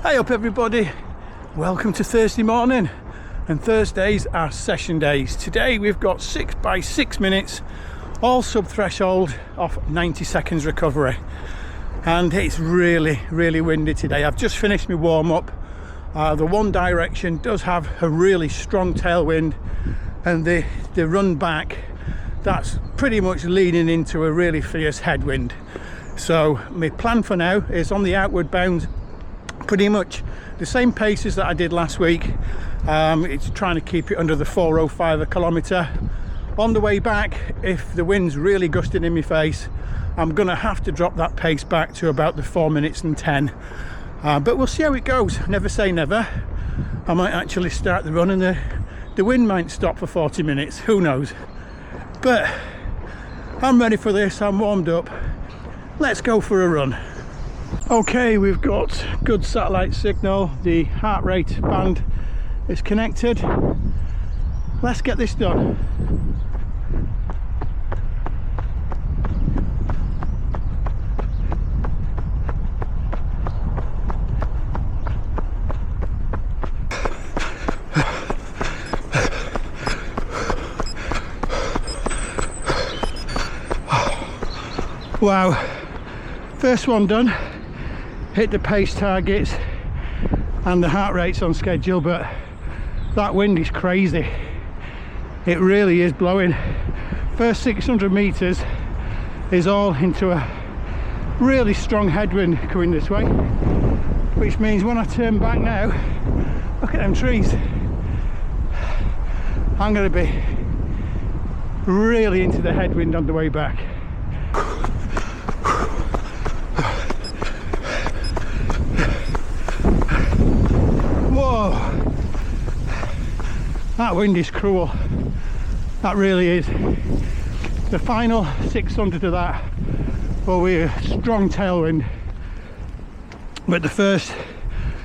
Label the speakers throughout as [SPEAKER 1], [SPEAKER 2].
[SPEAKER 1] Hey up everybody, welcome to Thursday morning, and Thursdays are session days. Today we've got 6 by 6 minutes, all sub threshold off 90 seconds recovery, and it's really windy today. I've just finished my warm up. The one direction does have a really strong tailwind, and the run back, that's pretty much leaning into a really fierce headwind. So my plan for now is on the outward bound pretty much the same paces that I did last week. It's trying to keep it under the 4:05 a kilometre. On the way back, if the wind's really gusting in my face, I'm gonna have to drop that pace back to about the 4 minutes and 10. But we'll see how it goes. Never say never. I might actually start the run and the wind might stop for 40 minutes, who knows. But I'm ready for this, I'm warmed up. Let's go for a run. Okay, we've got good satellite signal, the heart rate band is connected. Let's get this done. Wow, first one done. Hit the pace targets and the heart rate's on schedule, but that wind is crazy. It really is blowing. First 600 meters is all into a really strong headwind coming this way, which means when I turn back now, look at them trees, I'm going to be really into the headwind on the way back. That wind is cruel, that really is. The final 600 of that will be a strong tailwind, but the first,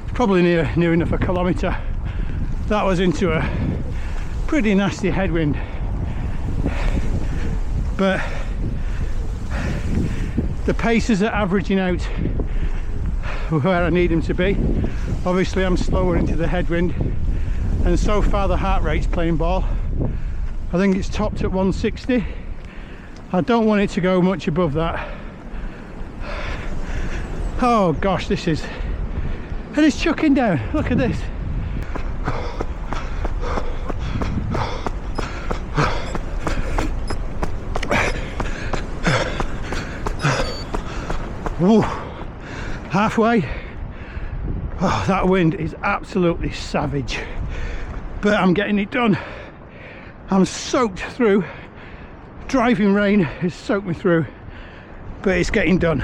[SPEAKER 1] probably near enough a kilometre, that was into a pretty nasty headwind. But the paces are averaging out where I need them to be. Obviously I'm slower into the headwind, and so far the heart rate's playing ball. I think it's topped at 160. I don't want it to go much above that. Oh gosh, this is, and it's chucking down, look at this. Whoa, halfway. Oh, that wind is absolutely savage, but I'm getting it done. I'm soaked through. Driving rain has soaked me through, but it's getting done.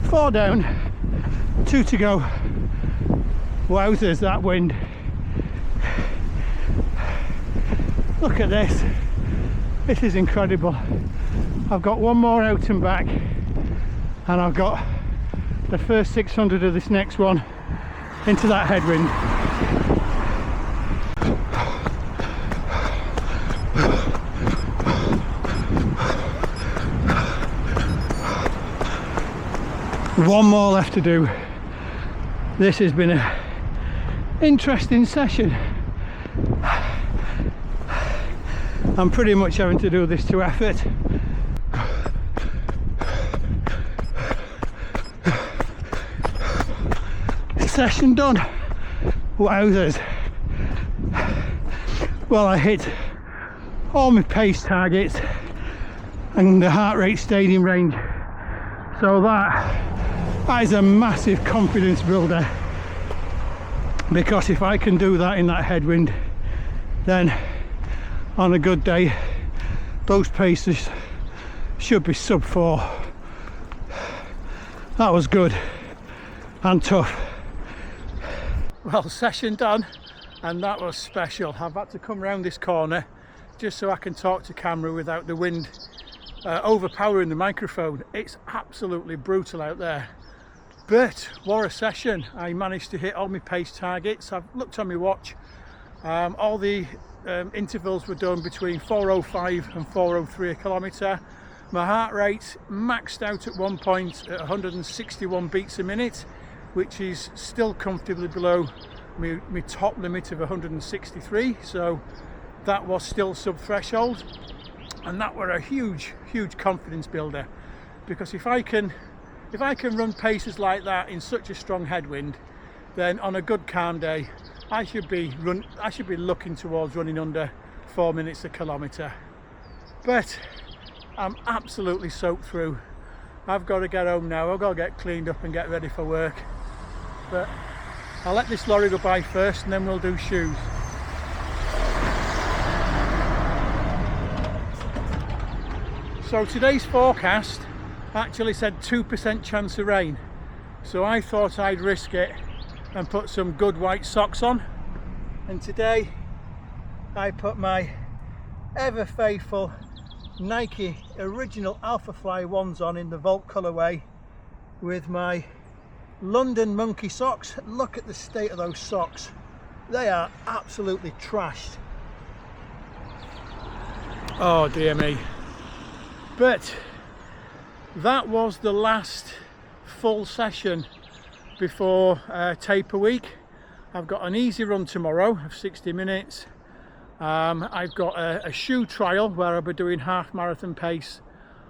[SPEAKER 1] Four down, 2 to go. Wowzers, that wind. Look at this. This is incredible. I've got one more out and back, and I've got the first 600 of this next one into that headwind. One more left to do. This has been an interesting session. I'm pretty much having to do this to effort. Session done. Wowzers. Well, I hit all my pace targets and the heart rate stayed in range. So that is a massive confidence builder, because if I can do that in that headwind, then on a good day those paces should be sub 4. That was good and tough. Well, session done, and that was special. I've had to come round this corner just so I can talk to camera without the wind overpowering the microphone. It's absolutely brutal out there, but what a session. I managed to hit all my pace targets. I've looked on my watch, All the intervals were done between 4:05 and 4:03 a kilometre. My heart rate maxed out at one point at 161 beats a minute, which is still comfortably below my top limit of 163, so that was still sub-threshold, and that were a huge confidence builder, because if I can run paces like that in such a strong headwind, then on a good calm day I should be looking towards running under 4 minutes a kilometre. But I'm absolutely soaked through. I've got to get home now. I've got to get cleaned up and get ready for work. But I'll let this lorry go by first and then we'll do shoes. So today's forecast actually said 2% chance of rain. So I thought I'd risk it and put some good white socks on. And today I put my ever faithful Nike original Alphafly ones on in the Volt colourway with my London monkey socks. Look at the state of those socks. They are absolutely trashed. Oh dear me. But that was the last full session before taper week. I've got an easy run tomorrow of 60 minutes. I've got a shoe trial where I'll be doing half marathon pace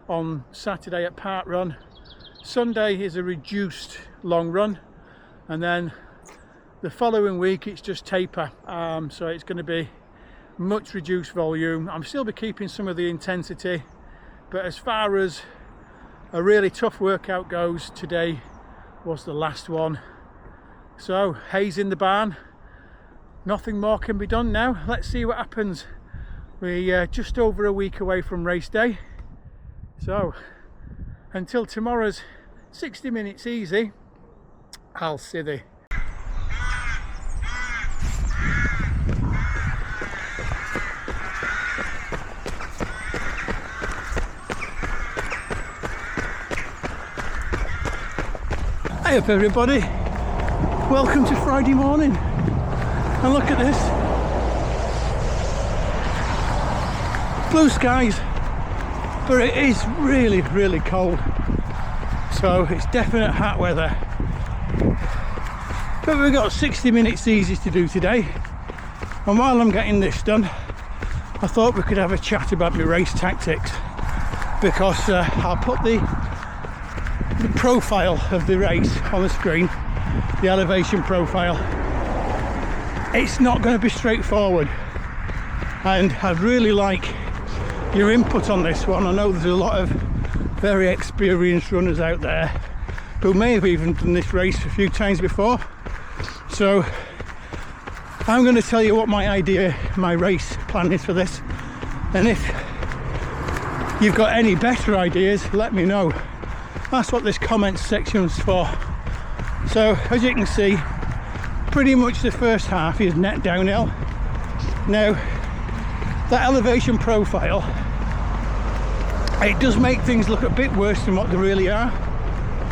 [SPEAKER 1] on Saturday at Parkrun. Sunday is a reduced long run, and then the following week it's just taper, so it's going to be much reduced volume. I'm still be keeping some of the intensity, but as far as a really tough workout goes, today was the last one. So hay's in the barn. Nothing more can be done now. Let's see what happens. We're just over a week away from race day. So until tomorrow's 60 minutes easy, I'll see thee. Hey up everybody, welcome to Friday morning. And look at this, blue skies, but it is really cold, so it's definite hot weather. But we've got 60 minutes easy to do today, and while I'm getting this done, I thought we could have a chat about my race tactics, because I'll put the profile of the race on the screen, the elevation profile. It's not going to be straightforward, and I'd really like your input on this one. I know there's a lot of very experienced runners out there who may have even done this race a few times before, so I'm going to tell you what my race plan is for this, and if you've got any better ideas, let me know. That's what this comments section's for. So as you can see, pretty much the first half is net downhill. Now that elevation profile, it does make things look a bit worse than what they really are,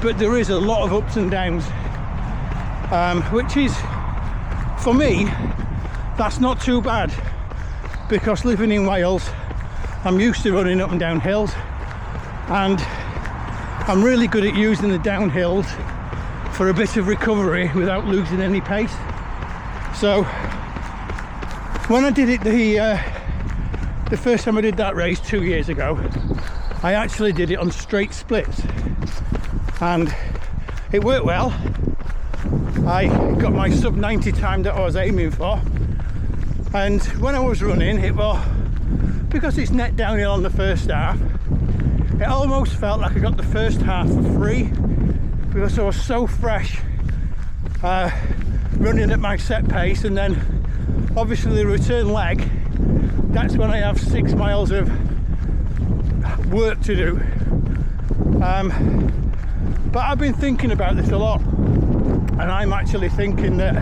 [SPEAKER 1] but there is a lot of ups and downs, which is, for me, that's not too bad, because living in Wales, I'm used to running up and down hills, and I'm really good at using the downhills for a bit of recovery without losing any pace. So when I did it the first time I did that race 2 years ago, I actually did it on straight splits, and it worked well. I got my sub 90 time that I was aiming for, and when I was running, it was, because it's net downhill on the first half, it almost felt like I got the first half for free, because I was so fresh running at my set pace. And then obviously the return leg, that's when I have 6 miles of work to do. But I've been thinking about this a lot, and I'm actually thinking that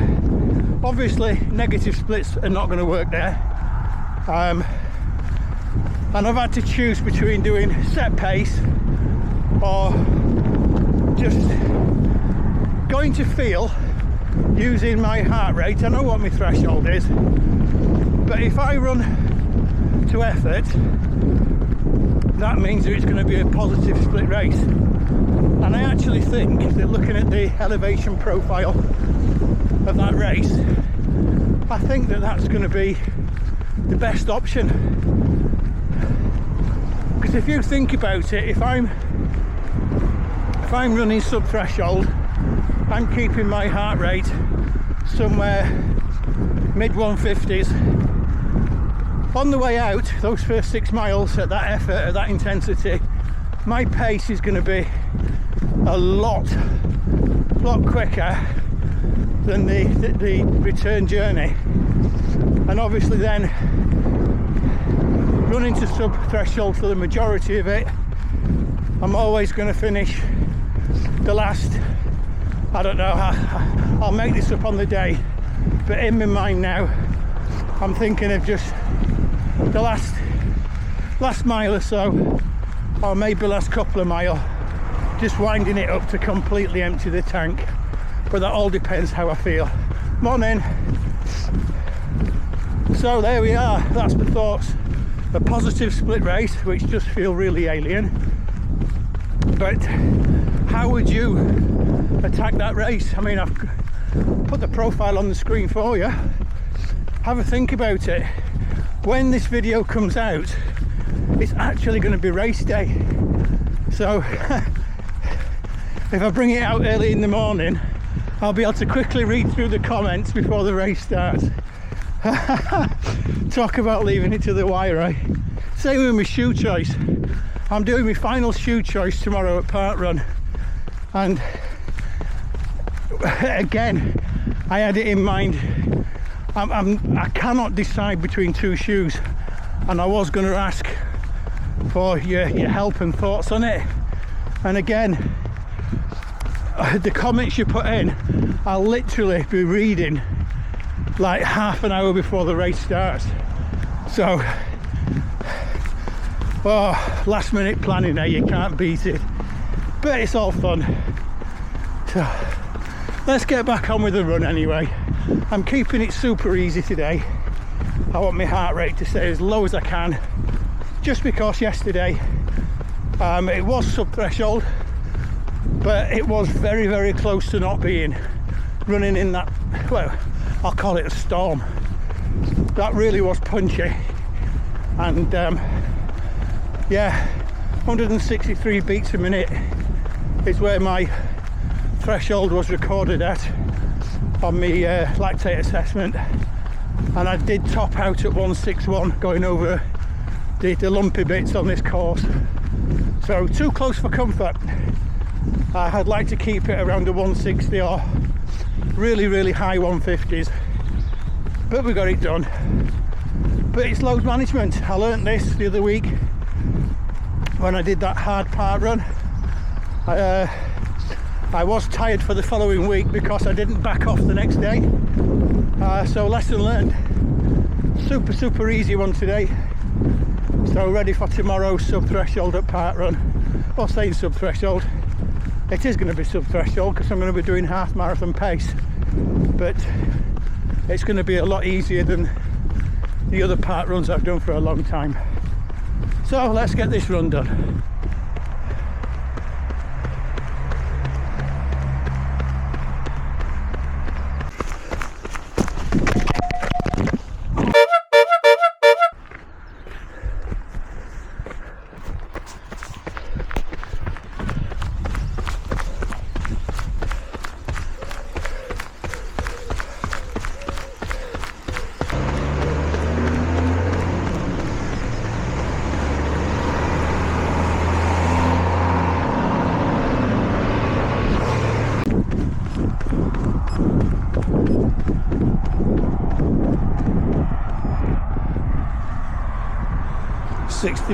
[SPEAKER 1] obviously negative splits are not going to work there, and I've had to choose between doing set pace or just going to feel using my heart rate. I know what my threshold is, but if I run to effort, that means that it's going to be a positive split race. And I actually think that looking at the elevation profile of that race, I think that that's going to be the best option. Because if you think about it, if I'm running sub-threshold, I'm keeping my heart rate somewhere mid 150s. On the way out, those first 6 miles at that effort, at that intensity, my pace is going to be a lot quicker than the return journey. And obviously then running to sub-threshold for the majority of it, I'm always going to finish the last, I don't know, I'll make this up on the day, but in my mind now I'm thinking of just the last mile or so, or maybe last couple of mile, just winding it up to completely empty the tank. But that all depends how I feel. Morning. So there we are, that's the thoughts. A positive split race, which just feel really alien. But how would you attack that race? I mean, I've put the profile on the screen for you. Have a think about it. When this video comes out, it's actually going to be race day. So if I bring it out early in the morning, I'll be able to quickly read through the comments before the race starts. Talk about leaving it to the wire, eh? Same with my shoe choice. I'm doing my final shoe choice tomorrow at Parkrun, and again I had it in mind. I cannot decide between 2 shoes, and I was going to ask for your help and thoughts on it. And again, the comments you put in, I'll literally be reading like half an hour before the race starts. So, oh, last minute planning there, you can't beat it. But it's all fun. So, let's get back on with the run anyway. I'm keeping it super easy today. I want my heart rate to stay as low as I can, just because yesterday it was sub-threshold, but it was very, very close to not being. Running in that, well, I'll call it a storm. That really was punchy. And yeah, 163 beats a minute is where my threshold was recorded at on my lactate assessment, and I did top out at 161 going over the lumpy bits on this course. So too close for comfort. I'd like to keep it around the 160 or really high 150s, but we got it done. But it's load management. I learnt this the other week when I did that hard part run. I was tired for the following week because I didn't back off the next day. So lesson learned. Super easy one today. So ready for tomorrow's sub-threshold at Parkrun. Well, saying sub-threshold, it is going to be sub-threshold because I'm going to be doing half marathon pace. But it's going to be a lot easier than the other part runs I've done for a long time. So let's get this run done.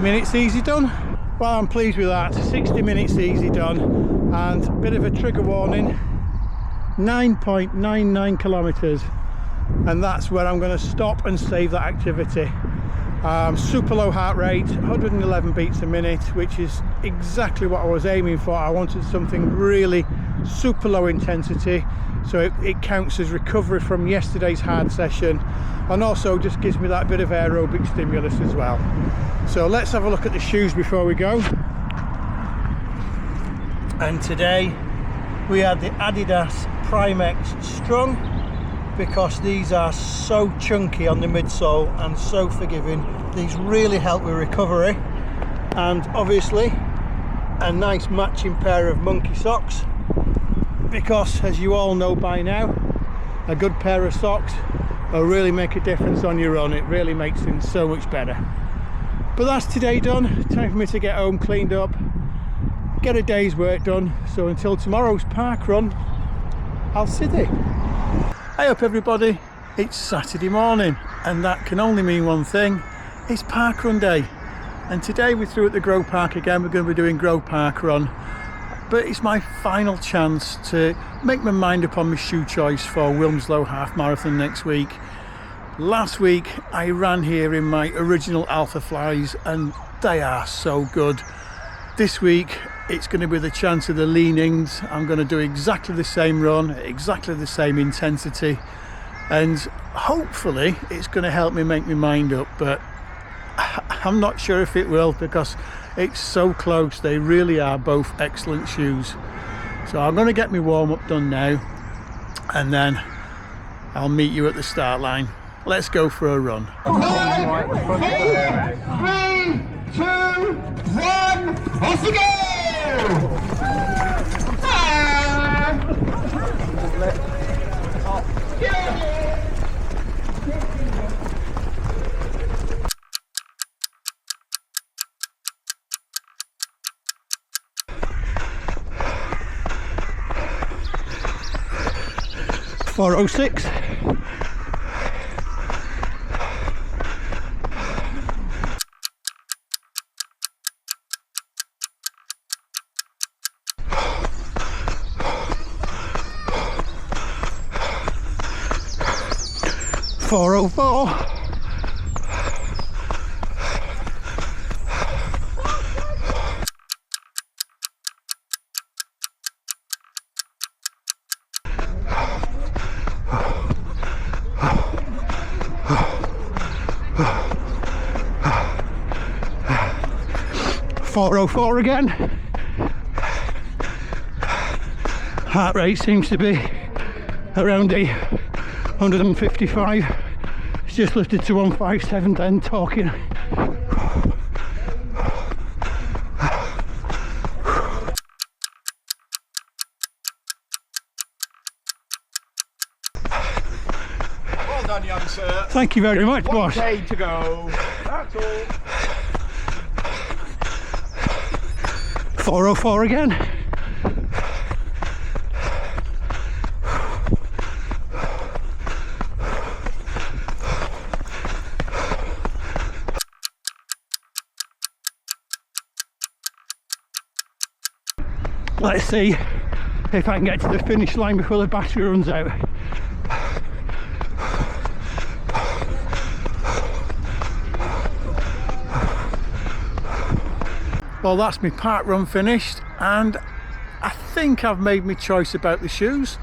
[SPEAKER 1] Minutes easy done. Well, I'm pleased with that. 60 minutes easy done, and a bit of a trigger warning, 9.99 kilometers, and that's where I'm going to stop and save that activity. Super low heart rate, 111 beats a minute, which is exactly what I was aiming for. I wanted something really super low intensity, so it counts as recovery from yesterday's hard session, and also just gives me that bit of aerobic stimulus as well. So let's have a look at the shoes before we go. And today we had the Adidas Prime-X Strong, because these are so chunky on the midsole and so forgiving. These really help with recovery. And obviously a nice matching pair of monkey socks, because as you all know by now, a good pair of socks will really make a difference on your run. It really makes things so much better. But that's today done. Time for me to get home, cleaned up, get a day's work done. So until tomorrow's park run, I'll see you. Hey up everybody, it's Saturday morning, and that can only mean one thing: it's parkrun day. And today we're through at the Groe Park again. We're going to be doing Groe Parkrun, but it's my final chance to make my mind up on my shoe choice for Wilmslow Half Marathon next week. Last week I ran here in my original Alphaflys, and they are so good. This week it's going to be the chance of the Li-Nings. I'm going to do exactly the same run, exactly the same intensity, and hopefully it's going to help me make my mind up, but I'm not sure if it will, because it's so close. They really are both excellent shoes. So I'm going to get my warm-up done now, and then I'll meet you at the start line. Let's go for a run.
[SPEAKER 2] 3, 2, 1, off we go!
[SPEAKER 1] 4:06. .404. .404 again. Heart rate seems to be around the 155. It's just lifted to 157 then talking.
[SPEAKER 2] Well done, young sir.
[SPEAKER 1] Thank you very much, boss.
[SPEAKER 2] 1K to go. That's all.
[SPEAKER 1] 4:04 again. Let's see if I can get to the finish line before the battery runs out. Well, that's my park run finished, and I think I've made my choice about the shoes.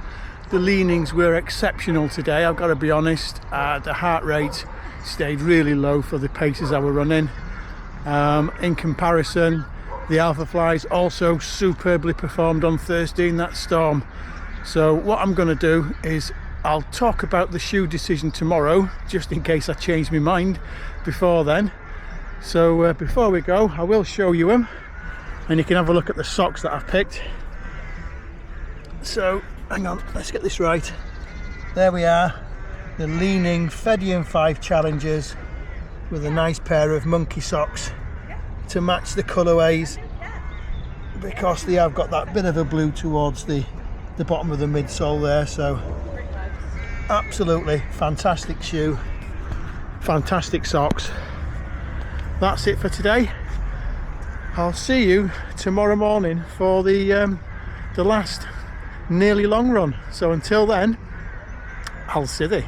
[SPEAKER 1] The Li-Nings were exceptional today, I've got to be honest. The heart rate stayed really low for the paces I were running. In comparison, the Alphaflys also superbly performed on Thursday in that storm. So what I'm going to do is I'll talk about the shoe decision tomorrow, just in case I change my mind before then. So before we go, I will show you them, and you can have a look at the socks that I've picked. So hang on, let's get this right. There we are, the Li-Ning Feidian 5 Challengers with a nice pair of monkey socks to match the colourways, because they have got that bit of a blue towards the bottom of the midsole there. So absolutely fantastic shoe, fantastic socks. That's it for today. I'll see you tomorrow morning for the last nearly long run. So until then, I'll see you.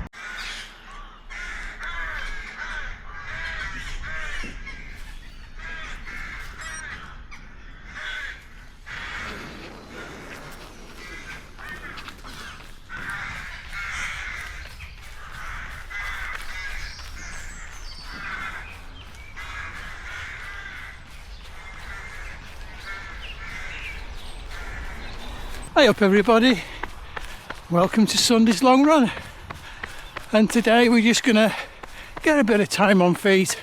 [SPEAKER 1] Hi up everybody, welcome to Sunday's long run, and today we're just gonna get a bit of time on feet.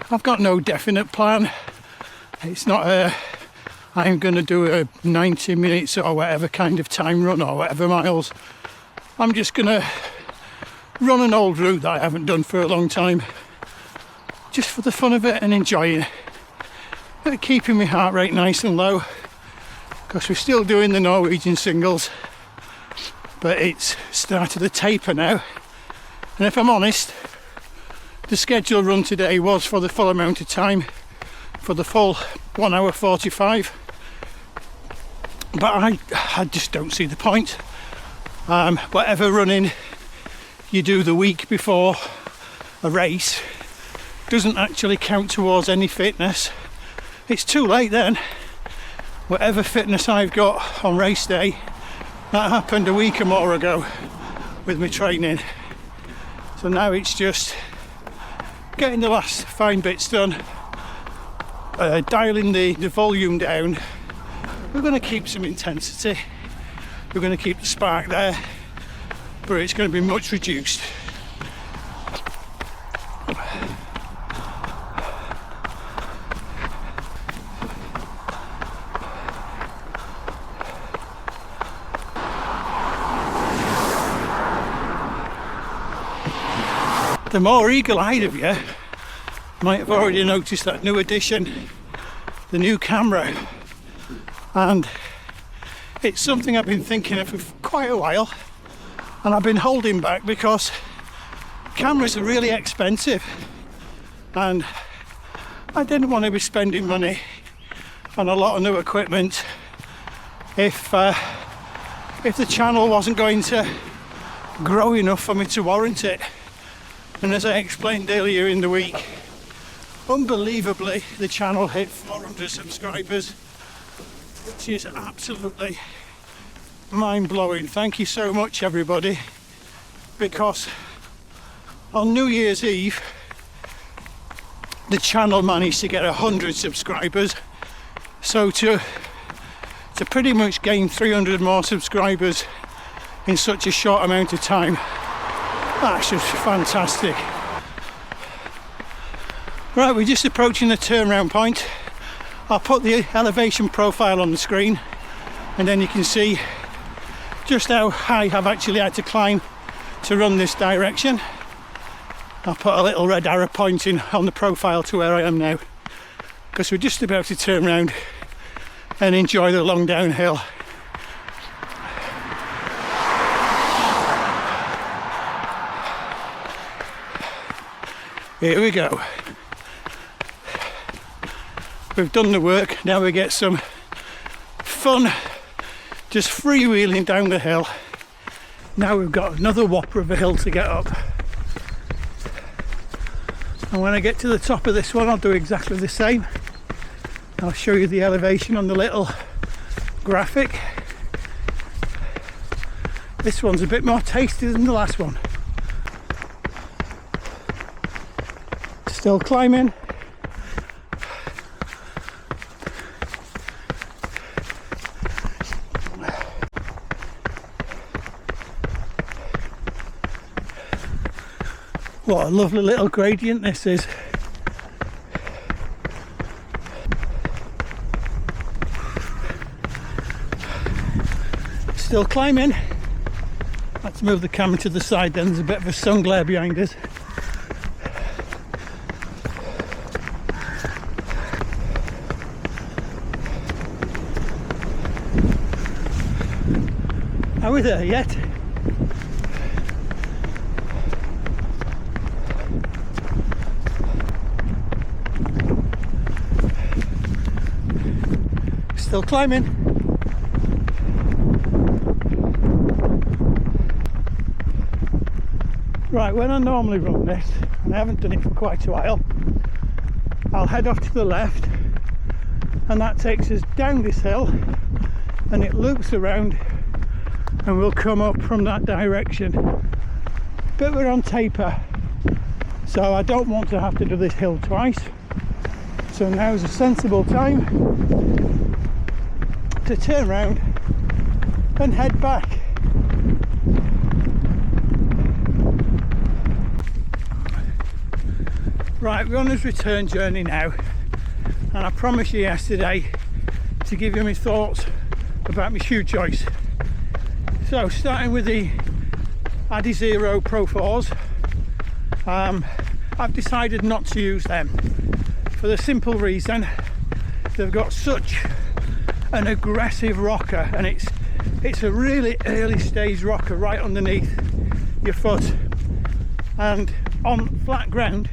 [SPEAKER 1] I've got no definite plan. It's not I'm gonna do a 90 minutes or whatever kind of time run or whatever miles. I'm just gonna run an old route that I haven't done for a long time, just for the fun of it and enjoying it, keeping my heart rate nice and low, because we're still doing the Norwegian singles, but it's started to taper now. And if I'm honest, the scheduled run today was for the full amount of time, for the full 1 hour 45, but I just don't see the point. Whatever running you do the week before a race doesn't actually count towards any fitness. It's too late then. Whatever fitness I've got on race day, that happened a week or more ago with my training. So now it's just getting the last fine bits done, dialing the volume down. We're going to keep some intensity, we're going to keep the spark there, but it's going to be much reduced. The more eagle-eyed of you might have already noticed that new addition, the new camera, and it's something I've been thinking of for quite a while, and I've been holding back because cameras are really expensive and I didn't want to be spending money on a lot of new equipment if the channel wasn't going to grow enough for me to warrant it. And as I explained earlier in the week, unbelievably the channel hit 400 subscribers, which is absolutely mind-blowing. Thank you so much everybody, because on New Year's Eve the channel managed to get 100 subscribers, so to pretty much gain 300 more subscribers in such a short amount of time, that's just fantastic. Right, we're just approaching the turnaround point. I'll put the elevation profile on the screen and then you can see just how high I've actually had to climb to run this direction. I'll put a little red arrow pointing on the profile to where I am now, because we're just about to turn around and enjoy the long downhill. Here we go. We've done the work, now we get some fun just freewheeling down the hill. Now we've got another whopper of a hill to get up. And when I get to the top of this one, I'll do exactly the same. I'll show you the elevation on the little graphic. This one's a bit more tasty than the last one. Still climbing. What a lovely little gradient this is. Still climbing. Let's move the camera to the side then, there's a bit of a sun glare behind us. Are we there yet? Still climbing. Right, when I normally run this, and I haven't done it for quite a while, I'll head off to the left and that takes us down this hill and it loops around and we'll come up from that direction. But we're on taper, so I don't want to have to do this hill twice. So now's a sensible time to turn around and head back. Right, we're on his return journey now, and I promised you yesterday to give you my thoughts about my shoe choice. So starting with the Adizero Pro 4s, I've decided not to use them for the simple reason they've got such an aggressive rocker, and it's a really early stage rocker right underneath your foot, and on flat ground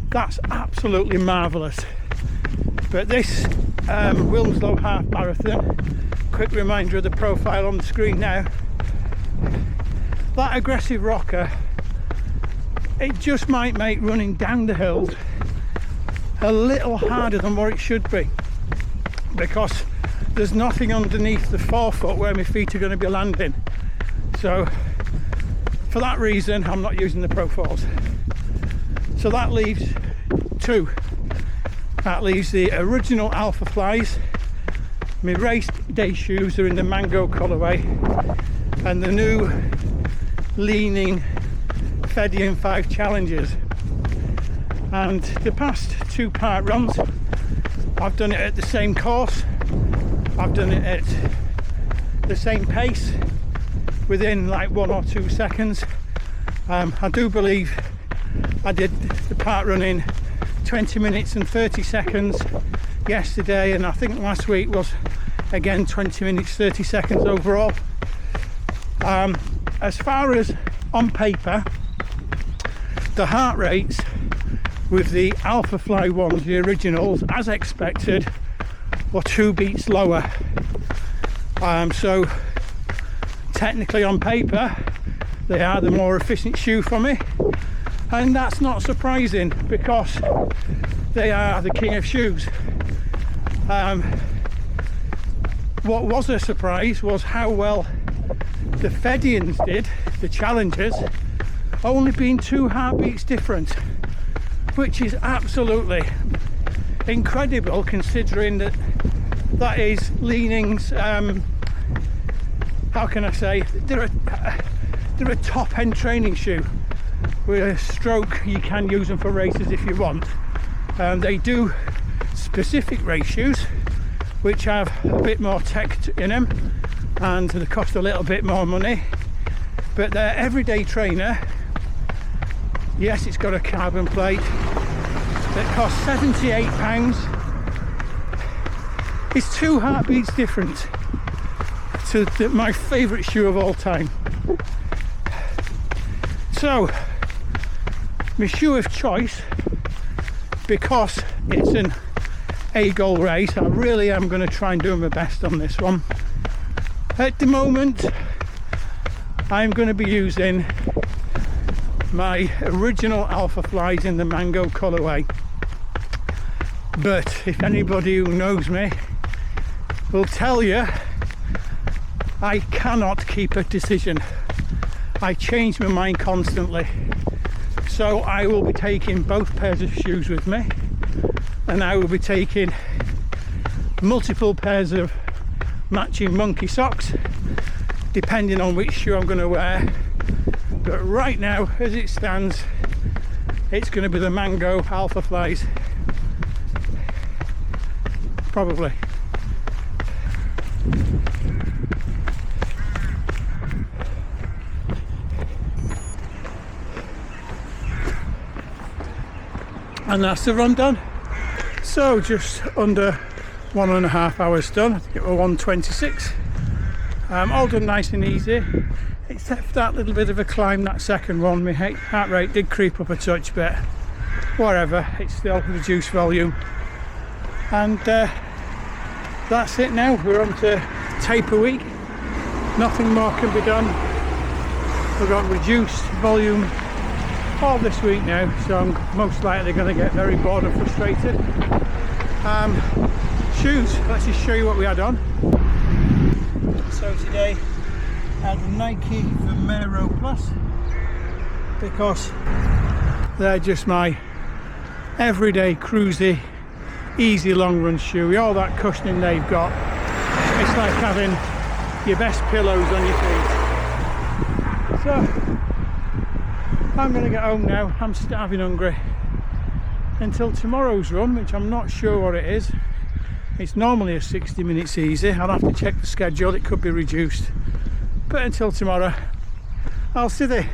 [SPEAKER 1] that's absolutely marvellous. But this Wilmslow Half Marathon, quick reminder of the profile on the screen now, that aggressive rocker, it just might make running down the hills a little harder than what it should be, because there's nothing underneath the forefoot where my feet are going to be landing. So for that reason I'm not using the Pro 4s. So that leaves two. That leaves the original Alphaflys. My race day shoes are in the mango colourway, and the new Li-Ning Feidian 5 Challengers. And the past two Parkruns, I've done it at the same course, I've done it at the same pace within like 1 or 2 seconds. I do believe I did the Parkrun in 20 minutes and 30 seconds yesterday, and I think last week was again 20 minutes 30 seconds overall. As far as on paper, the heart rates with the Alphafly ones, the originals, as expected, were 2 beats lower. So technically on paper they are the more efficient shoe for me, and that's not surprising because they are the king of shoes. What was a surprise was how well the Feidians did, the Challengers, only being 2 heartbeats different, which is absolutely incredible considering that that is Li-Ning's, how can I say, they're a top end training shoe with a stroke. You can use them for races if you want. They do specific race shoes which have a bit more tech in them, and they cost a little bit more money, but their everyday trainer, yes, it's got a carbon plate that costs £78. It's 2 heartbeats different to my favourite shoe of all time. So my shoe of choice, because it's an A-goal race, I really am going to try and do my best on this one. At the moment I'm going to be using my original Alphaflys in the mango colourway, but if anybody who knows me will tell you I cannot keep a decision. I change my mind constantly, so I will be taking both pairs of shoes with me, and I will be taking multiple pairs of matching monkey socks depending on which shoe I'm going to wear. But right now, as it stands, it's going to be the mango Alphaflys, probably. And that's the run done. So just under 1.5 hours done. I think it was 1:26. All done nice and easy, except for that little bit of a climb, that second one. My heart rate did creep up a touch, but whatever, it's still reduced volume. And that's it now. We're on to taper week. Nothing more can be done. We've got reduced volume all this week now, so I'm most likely going to get very bored and frustrated. Shoes, let's just show you what we had on. So today I had the Nike Alphafly Plus, because they're just my everyday cruisy, easy long run shoe. With all that cushioning they've got, it's like having your best pillows on your feet. So I'm going to get home now. I'm starving hungry until tomorrow's run, which I'm not sure what it is. It's normally a 60 minutes easy. I'll have to check the schedule, it could be reduced, but until tomorrow I'll see the